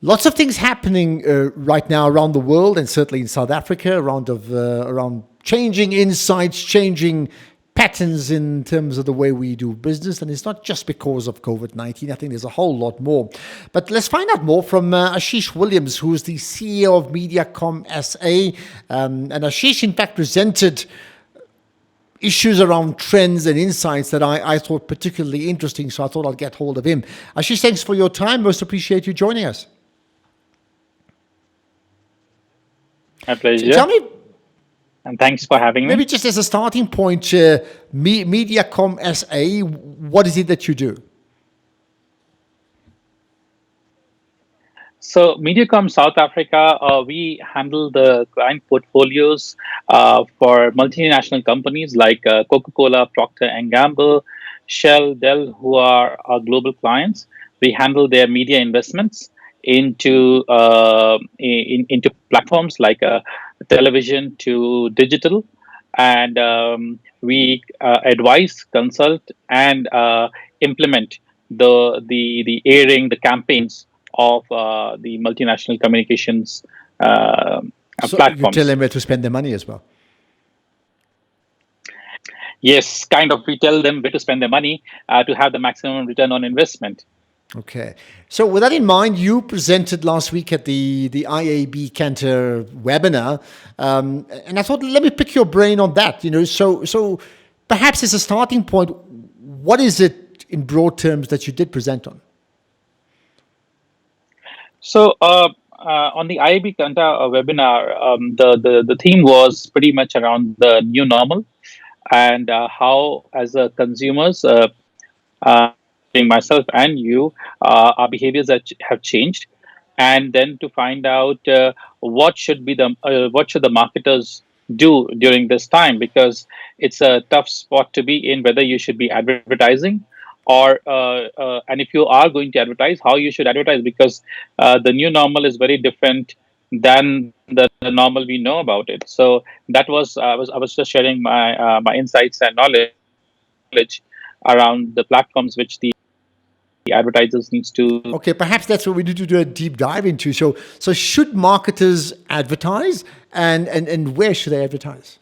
Lots of things happening right now around the world, and certainly in South Africa, around changing insights, changing patterns in terms of the way we do business. And it's not just because of COVID-19. I think there's a whole lot more. But let's find out more from Ashish Williams, who's the CEO of Mediacom SA. And Ashish, in fact, presented issues around trends and insights that I thought particularly interesting. So I thought I'd get hold of him. Ashish, thanks for your time. Most appreciate you joining us. My pleasure. Tell me, And thanks for having maybe me. just as a starting point, Mediacom SA, what is it that you do? So, Mediacom South Africa, we handle the client portfolios for multinational companies like Coca-Cola, Procter and Gamble, Shell, Dell, who are our global clients. We handle their media investments into platforms like television to digital, and we advise, consult, and implement the airing, the campaigns of the multinational communications So you tell platforms. them where to spend their money as well. Yes, kind of. We tell them where to spend their money to have the maximum return on investment. Okay. So with that in mind, you presented last week at the IAB Cantor webinar, and I thought let me pick your brain on that. So perhaps as a starting point, what is it in broad terms that you did present on? So, on the IAB Kanta webinar, the theme was pretty much around the new normal and how, as a consumers, uh, being myself and you, our behaviors have changed, and then to find out what should the marketers do during this time, because it's a tough spot to be in, whether you should be advertising or and if you are going to advertise, how you should advertise, because the new normal is very different than the normal we know about it. So that was I was just sharing my insights and knowledge around the platforms which the advertisers needs to. Okay, perhaps that's what we need to do a deep dive into. So should marketers advertise, and where should they advertise?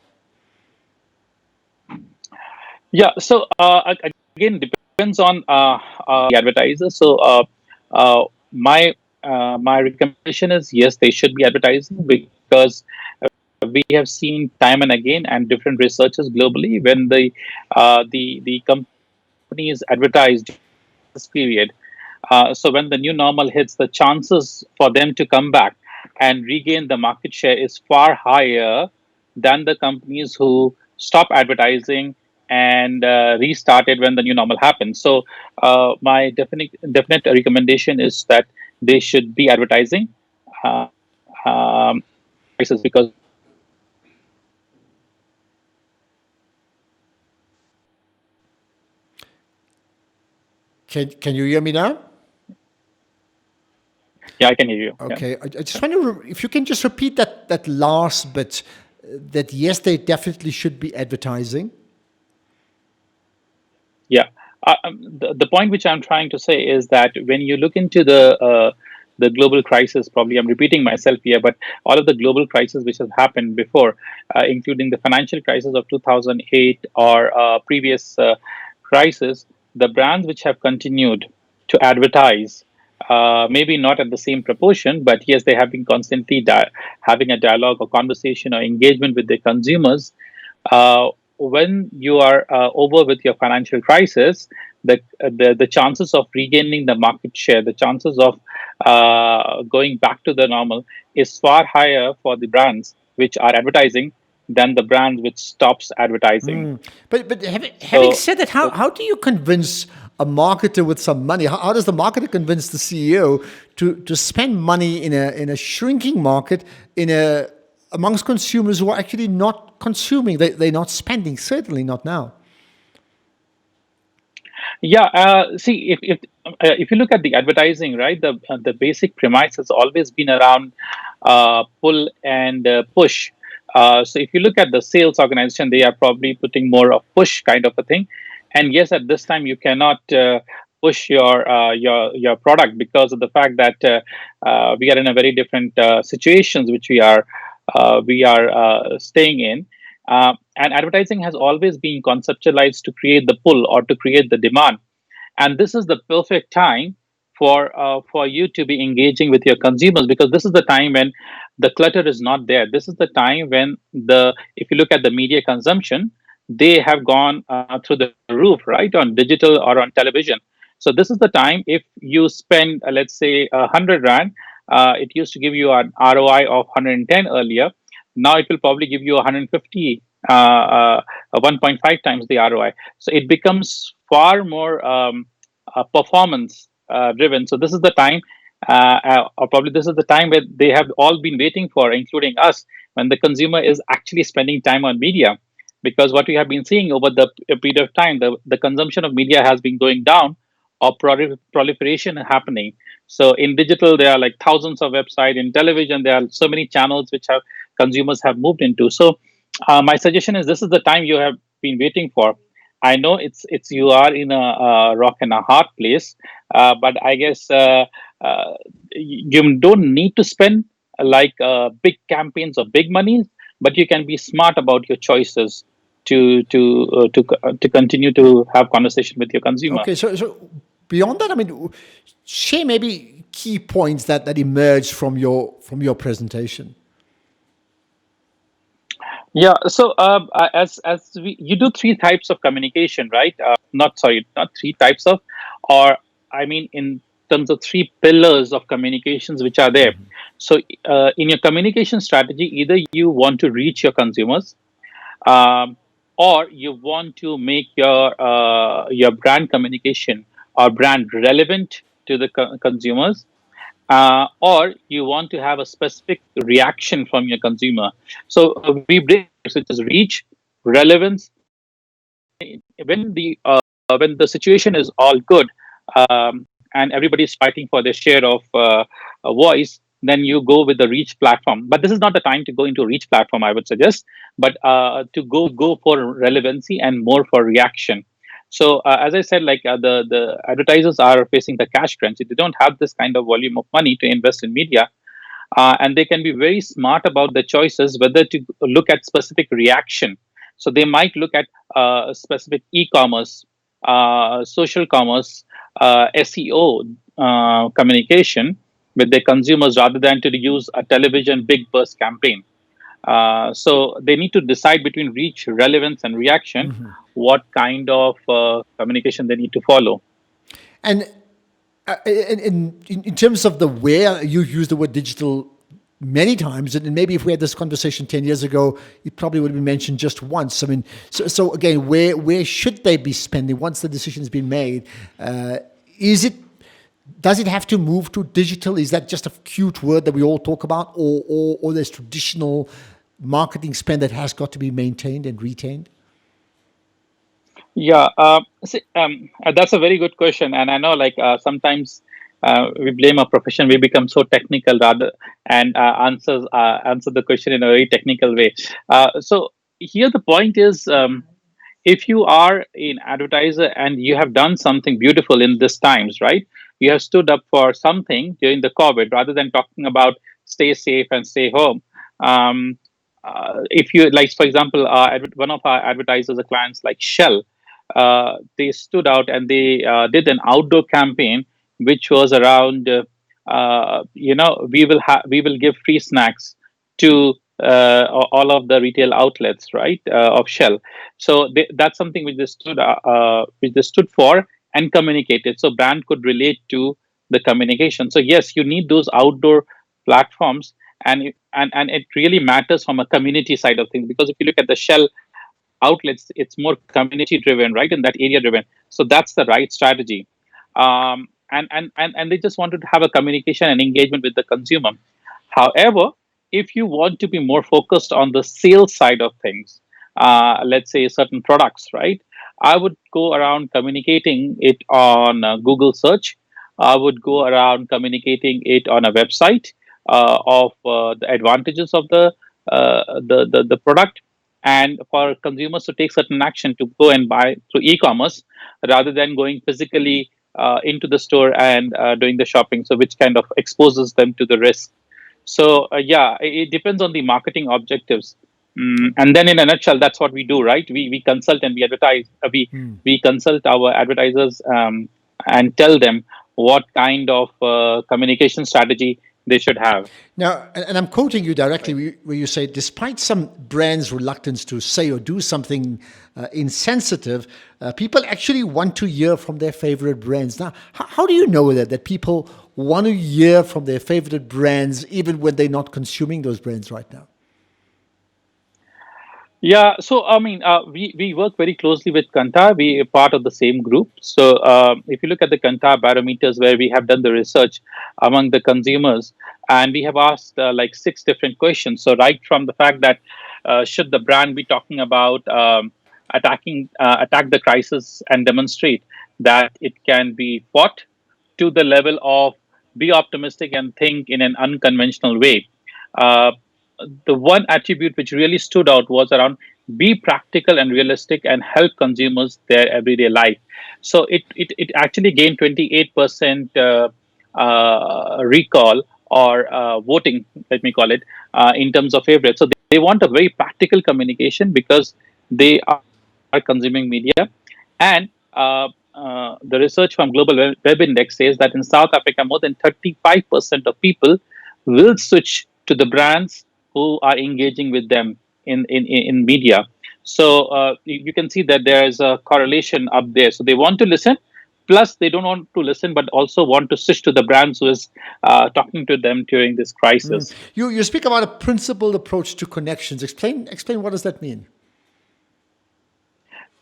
Yeah, so again, depends on the advertiser. So my recommendation is, yes, they should be advertising, because we have seen time and again, and different researchers globally, when the companies advertise this period. So when the new normal hits, the chances for them to come back and regain the market share is far higher than the companies who stop advertising and restarted when the new normal happens. So my definite recommendation is that they should be advertising uh, um, prices, because Can you hear me now? yeah, I can hear you. Yeah. Okay, I just want to, if you can just repeat that last bit, that yes, they definitely should be advertising. Yeah. The point which I'm trying to say is that when you look into the global crisis, probably I'm repeating myself here, but all of the global crises which have happened before, including the financial crisis of 2008 or previous crisis, the brands which have continued to advertise, maybe not at the same proportion, but yes, they have been constantly having a dialogue or conversation or engagement with their consumers. When you are over with your financial crisis, the chances of regaining the market share, the chances of going back to the normal, is far higher for the brands which are advertising than the brands which stops advertising. But having So, said that, how do you convince a marketer with some money? How does the marketer convince the CEO to spend money in a shrinking market, amongst consumers who are actually not consuming? They're not spending, certainly not now. yeah, see, if you look at the advertising, right, the basic premise has always been around pull and push. So if you look at the sales organization, they are probably putting more of push kind of a thing. And yes, at this time you cannot push your product, because of the fact that we are in a very different situations which we are staying in. And advertising has always been conceptualized to create the pull or to create the demand, and this is the perfect time for you to be engaging with your consumers, because this is the time when the clutter is not there. This is the time when the if you look at the media consumption, they have gone through the roof, right, on digital or on television. So this is the time, if you spend let's say 100 rand, it used to give you an ROI of 110 earlier. Now it will probably give you 150, 1.5 times the ROI. So it becomes far more performance driven. So this is the time, or probably this is the time where they have all been waiting for, including us, when the consumer is actually spending time on media. Because what we have been seeing over the period of time, the consumption of media has been going down, or proliferation happening. So in digital, there are like thousands of websites. In television, there are so many channels which have consumers have moved into. So my suggestion is, this is the time you have been waiting for. I know it's you are in a rock and a hard place, but I guess you don't need to spend big campaigns or big money, but you can be smart about your choices to continue to have conversation with your consumer. Okay, so beyond that, I mean, share maybe key points that emerged from your presentation. Yeah. So you do three types of communication, right? Not sorry, not three types of, or I mean, in terms of three pillars of communications which are there. So in your communication strategy, either you want to reach your consumers, um, or you want to make your brand communication or brand relevant to the consumers, or you want to have a specific reaction from your consumer. So we break such as reach, relevance. When the situation is all good, and everybody's fighting for their share of a voice, then you go with the reach platform. But this is not the time to go into reach platform, I would suggest, but to go for relevancy and more for reaction. So as I said, the advertisers are facing the cash crunch. They don't have this kind of volume of money to invest in media, and they can be very smart about the choices whether to look at specific reaction. So they might look at specific e-commerce, social commerce, SEO communication with their consumers, rather than to use a television big burst campaign. So they need to decide between reach, relevance, and reaction, what kind of communication they need to follow. And in terms of the where, you use the word digital many times, and maybe if we had this conversation 10 years ago, it probably would have been mentioned just once. I mean, so again, where should they be spending once the decision's been made? Is it Does it have to move to digital? Is that just a cute word that we all talk about, or there's traditional marketing spend that has got to be maintained and retained? Yeah, that's a very good question, and I know sometimes we blame our profession. We become so technical rather and answer the question in a very technical way. So here the point is, if you are an advertiser and you have done something beautiful in this times, right? You have stood up for something during the COVID, rather than talking about stay safe and stay home. Um, if you like, for example, one of our advertisers, the clients like Shell, they stood out and they did an outdoor campaign, which was around, we will give free snacks to all of the retail outlets, right, of Shell. So that's something which they stood for and communicated, so brand could relate to the communication. So yes, you need those outdoor platforms, and it really matters from a community side of things, because if you look at the Shell outlets, it's more community driven, right, and that area driven. So that's the right strategy. And they just wanted to have a communication and engagement with the consumer. However, if you want to be more focused on the sales side of things, let's say certain products, right, I would go around communicating it on Google search. I would go around communicating it on a website of the advantages of the product, and for consumers to take certain action to go and buy through e-commerce, rather than going physically into the store and doing the shopping, so which kind of exposes them to the risk. So yeah, it depends on the marketing objectives. And then in a nutshell, that's what we do, right? We consult and we advertise. We consult our advertisers, and tell them what kind of communication strategy they should have. Now, and I'm quoting you directly where you say, despite some brands' reluctance to say or do something insensitive, people actually want to hear from their favorite brands. Now, how do you know that people want to hear from their favorite brands even when they're not consuming those brands right now? Yeah, so I mean, we work very closely with Kantar. We are part of the same group. So if you look at the Kantar barometers, where we have done the research among the consumers, and we have asked like six different questions. So right from the fact that should the brand be talking about attack the crisis and demonstrate that it can be fought, to the level of be optimistic and think in an unconventional way. Uh, the one attribute which really stood out was around be practical and realistic and help consumers their everyday life. So it actually gained 28% recall, or voting, let me call it, in terms of favorites. So they want a very practical communication because they are consuming media. And the research from Global Web Index says that in South Africa, more than 35% of people will switch to the brands who are engaging with them in media. So you can see that there is a correlation up there. So they want to listen, plus they don't want to listen, but also want to switch to the brands who is talking to them during this crisis. You speak about a principled approach to connections. Explain what does that mean?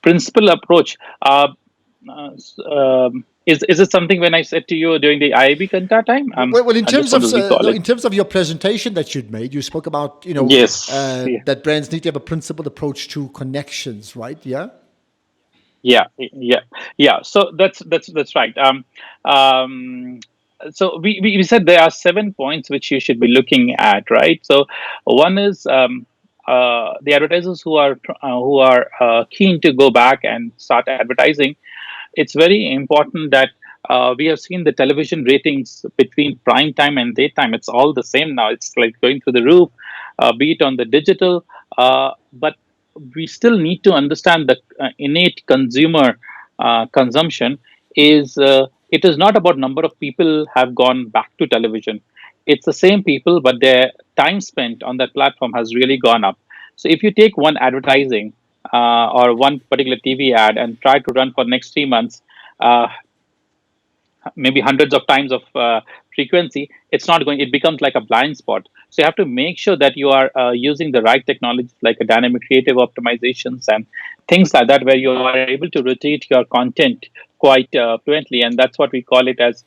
Principal approach. Is it something when I said to you during the IIB Kanta time? Well, in I just terms want of to recall no, it. in terms of your presentation that you'd made, you spoke about Yes. that brands need to have a principled approach to connections, right? Yeah. Yeah. So that's right. So we said there are 7 points which you should be looking at, right? So one is the advertisers who are keen to go back and start advertising. It's very important that we have seen the television ratings between prime time and daytime. It's all the same now. It's like going through the roof, be it on the digital. But we still need to understand the innate consumer consumption is it is not about number of people have gone back to television. It's the same people, but their time spent on that platform has really gone up. So if you take one advertising or one particular TV ad and try to run for next 3 months, uh, maybe hundreds of times of frequency, it's not going. It becomes like a blind spot. So you have to make sure that you are using the right technology, like a dynamic creative optimizations and things like that, where you are able to rotate your content quite fluently. And that's what we call it as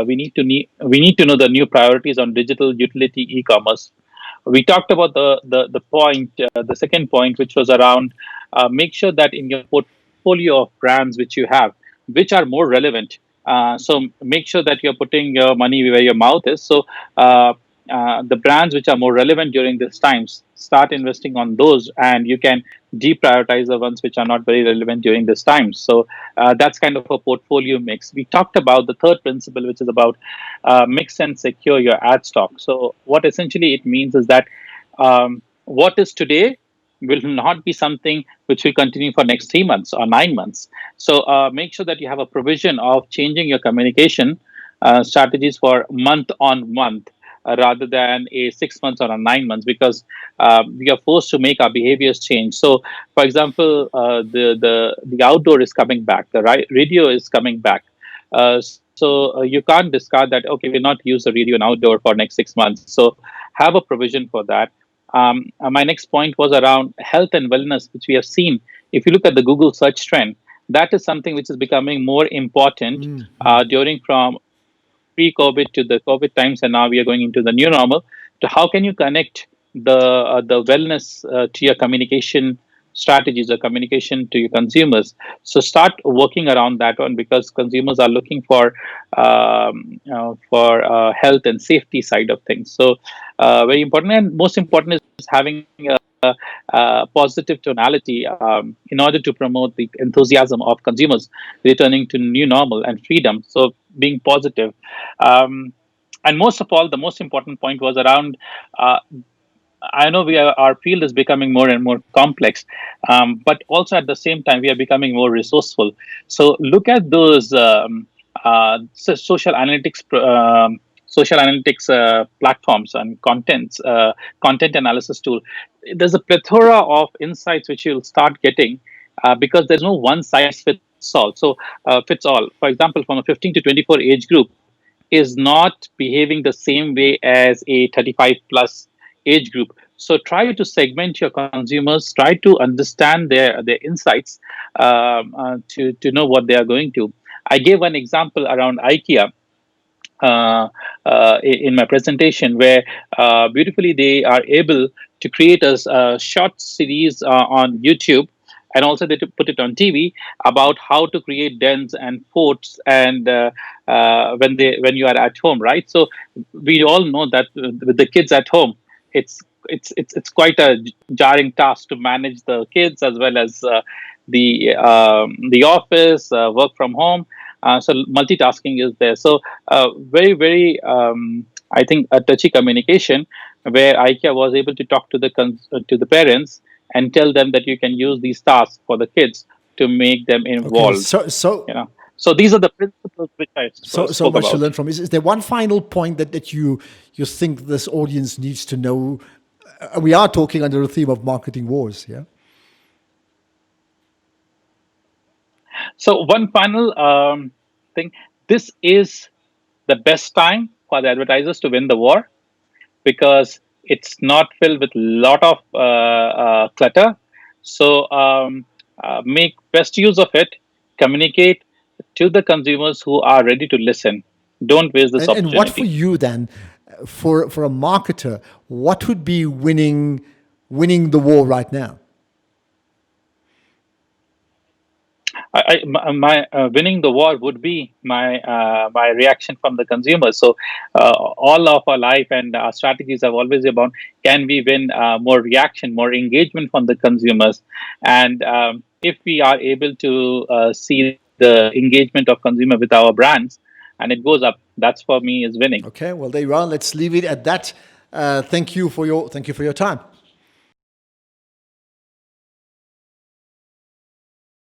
we need to know the new priorities on digital utility e-commerce. We talked about the point, the second point, which was around make sure that in your portfolio of brands which you have, which are more relevant. So make sure that you're putting your money where your mouth is. So the brands which are more relevant during these times, start investing on those, and you can deprioritize the ones which are not very relevant during this time. So that's kind of a portfolio mix. We talked about the third principle, which is about mix and secure your ad stock. So what essentially it means is that what is today will not be something which will continue for next 3 months or 9 months. So make sure that you have a provision of changing your communication strategies for month on month, rather than a 6 months or a 9 months, because we are forced to make our behaviors change. So, for example, the outdoor is coming back, the radio is coming back. So you can't discard that. Okay, we'll not use the radio and outdoor for next 6 months. So have a provision for that. My next point was around health and wellness, which we have seen. If you look at the Google search trend, that is something which is becoming more important during from pre-COVID to the COVID times, and now we are going into the new normal. To how can you connect the wellness to your communication strategies or communication to your consumers? So start working around that one, because consumers are looking for health and safety side of things. So very important, and most important is having positive tonality in order to promote the enthusiasm of consumers returning to new normal and freedom. So being positive. And most of all, the most important point was around uh, I know our field is becoming more and more complex, but also at the same time we are becoming more resourceful. So look at those social analytics platforms and content analysis tool. There's a plethora of insights which you'll start getting because there's no one size fits all. For example, from a 15 to 24 age group is not behaving the same way as a 35 plus age group. So try to segment your consumers, try to understand their insights to know what they are going to. I gave one example around IKEA in my presentation, where beautifully they are able to create a short series on YouTube, and also they to put it on TV about how to create dens and forts, and when you are at home, right? So we all know that with the kids at home, it's it's quite a jarring task to manage the kids as well as the office, work from home. So multitasking is there. So very I think a touchy communication where IKEA was able to talk to to the parents and tell them that you can use these tasks for the kids to make them Okay, involved. so You know, so these are the principles which I so spoke much to about. learn from. Is there one final point that you think this audience needs to know? We are talking under the theme of marketing wars, yeah. So one final thing: this is the best time for the advertisers to win the war, because it's not filled with a lot of clutter. So make best use of it. Communicate to the consumers who are ready to listen. Don't waste this And what for opportunity. you then, for a marketer, what would be winning the war right now? My winning the war would be my reaction from the consumers. So all of our life and our strategies have always been about, can we win more reaction, more engagement from the consumers, and if we are able to see the engagement of consumer with our brands and it goes up, that's for me is winning. Okay, well there you are. Let's leave it at that. Thank you for your time.